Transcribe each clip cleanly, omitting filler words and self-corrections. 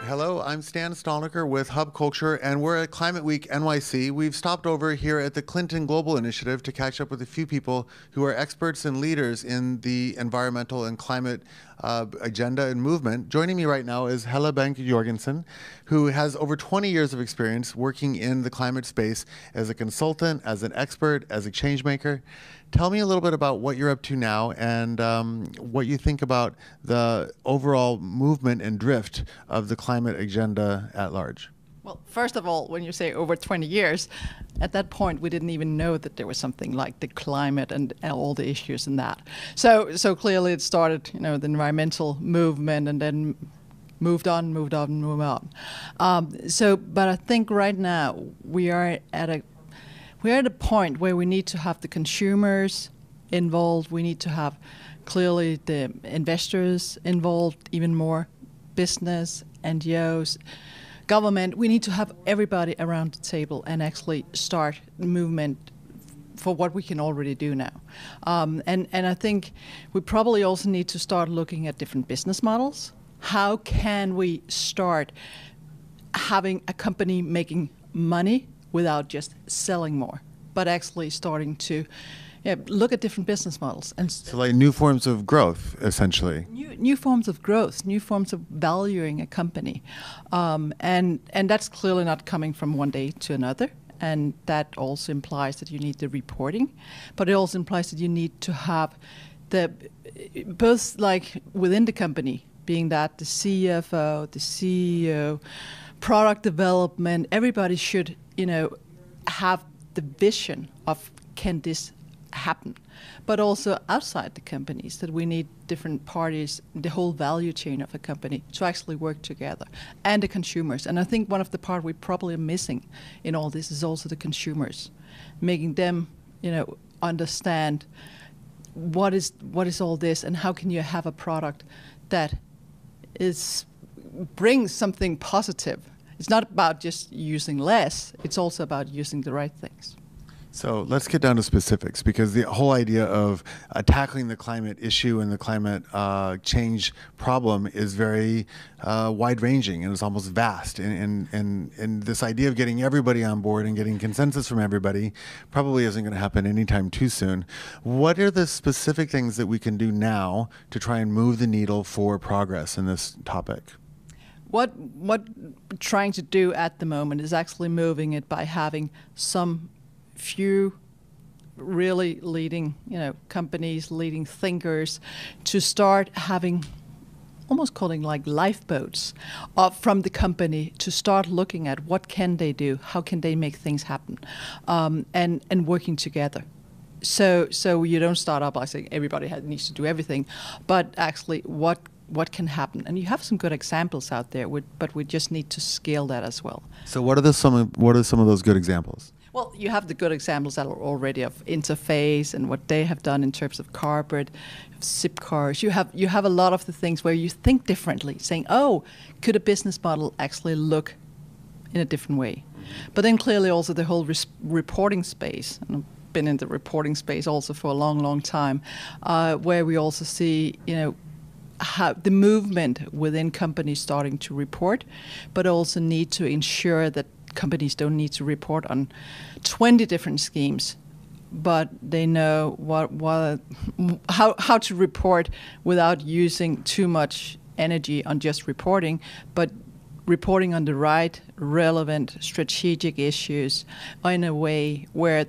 Hello, I'm Stan Stolniker with Hub Culture, and we're at Climate Week NYC. We've stopped over here at the Clinton Global Initiative to catch up with a few people who are experts and leaders in the environmental and climate agenda and movement. Joining me right now is Helle Jorgensen, who has over 20 years of experience working in the climate space as a consultant, as an expert, as a change maker. Tell me a little bit about what you're up to now and what you think about the overall movement and drift of the climate agenda at large. Well, first of all, when you say over 20 years, at that point we didn't even know that there was something like the climate and all the issues in that. So clearly it started, the environmental movement and then moved on. But I think right now we are at a point where we need to have the consumers involved. We need to have clearly the investors involved even more, business, NGOs, government. We need to have everybody around the table and actually start the movement for what we can already do now. And I think we probably also need to start looking at different business models. How can we start having a company making money without just selling more, but actually starting to look at different business models. And so like new forms of growth, essentially. New forms of growth, new forms of valuing a company. And that's clearly not coming from one day to another. And that also implies that you need the reporting, but it also implies that you need to have both like within the company, being that the CFO, the CEO, product development, everybody should have the vision of can this happen, but also outside the companies that we need different parties, the whole value chain of a company to actually work together, and the consumers. And I think one of the part we probably are missing in all this is also the consumers, making them understand what is all this and how can you have a product that brings something positive. It's not about just using less, it's also about using the right things. So let's get down to specifics, because the whole idea of tackling the climate issue and the climate change problem is very wide-ranging and it's almost vast. And this idea of getting everybody on board and getting consensus from everybody probably isn't going to happen anytime too soon. What are the specific things that we can do now to try and move the needle for progress in this topic? What we're trying to do at the moment is actually moving it by having some few really leading, companies, leading thinkers to start having, almost calling like lifeboats from the company to start looking at what can they do, how can they make things happen, and working together. So you don't start up by saying everybody needs to do everything, but actually what can happen. And you have some good examples out there, but we just need to scale that as well. So what are some of those good examples? Well, you have the good examples that are already of Interface and what they have done in terms of cardboard, zip cars. You have a lot of the things where you think differently, saying, oh, could a business model actually look in a different way? But then clearly also the whole reporting space, and I've been in the reporting space also for a long, long time, where we also see, how the movement within companies starting to report, but also need to ensure that companies don't need to report on 20 different schemes, but they know how to report without using too much energy on just reporting, but reporting on the right, relevant, strategic issues in a way where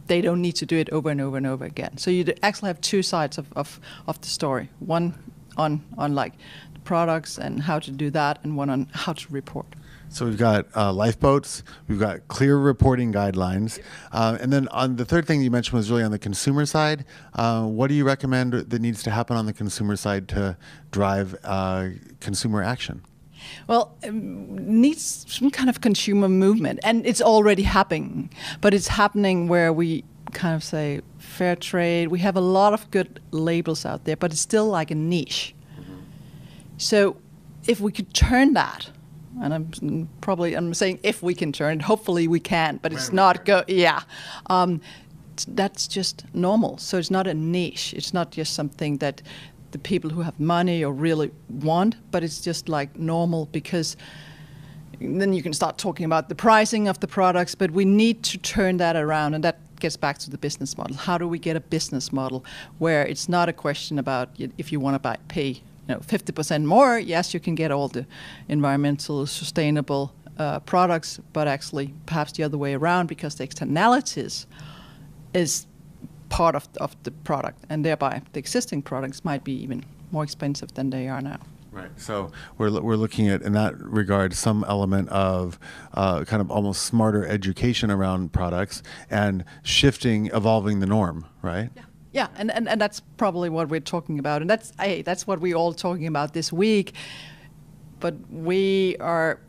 they don't need to do it over and over and over again. So you actually have two sides of the story. One on like the products and how to do that, and one on how to report. So we've got lifeboats, we've got clear reporting guidelines, and then on the third thing you mentioned was really on the consumer side. What do you recommend that needs to happen on the consumer side to drive consumer action? Well, it needs some kind of consumer movement, and it's already happening, but it's happening where we kind of say fair trade. We have a lot of good labels out there, but it's still like a niche. Mm-hmm. So if we could turn that, and I'm saying if we can turn it, hopefully we can, but it's not that's just normal. So it's not a niche. It's not just something that the people who have money or really want, but it's just like normal, because then you can start talking about the pricing of the products, but we need to turn that around, and that gets back to the business model. How do we get a business model where it's not a question about if you want to pay 50% more? Yes, you can get all the environmental, sustainable products, but actually perhaps the other way around, because the externalities is part of the product, and thereby the existing products might be even more expensive than they are now. Right. So we're looking at, in that regard, some element of kind of almost smarter education around products and evolving the norm, right? Yeah. Yeah, and that's probably what we're talking about, and that's what we're all talking about this week. But we are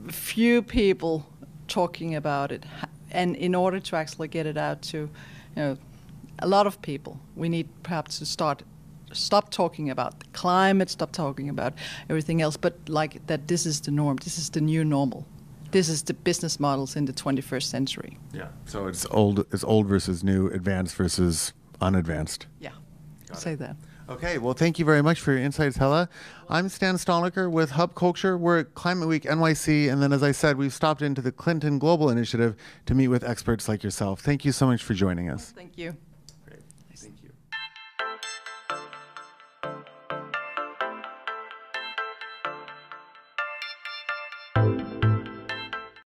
few people talking about it, and in order to actually get it out to a lot of people, we need perhaps to stop talking about the climate, stop talking about everything else, but like that this is the norm, this is the new normal. This is the business models in the 21st century. Yeah. So it's old versus new, advanced versus unadvanced. Yeah. Say that. Okay, well, thank you very much for your insights, Helle. I'm Stan Stolliker with Hub Culture. We're at Climate Week NYC, and then, as I said, we've stopped into the Clinton Global Initiative to meet with experts like yourself. Thank you so much for joining us. Thank you.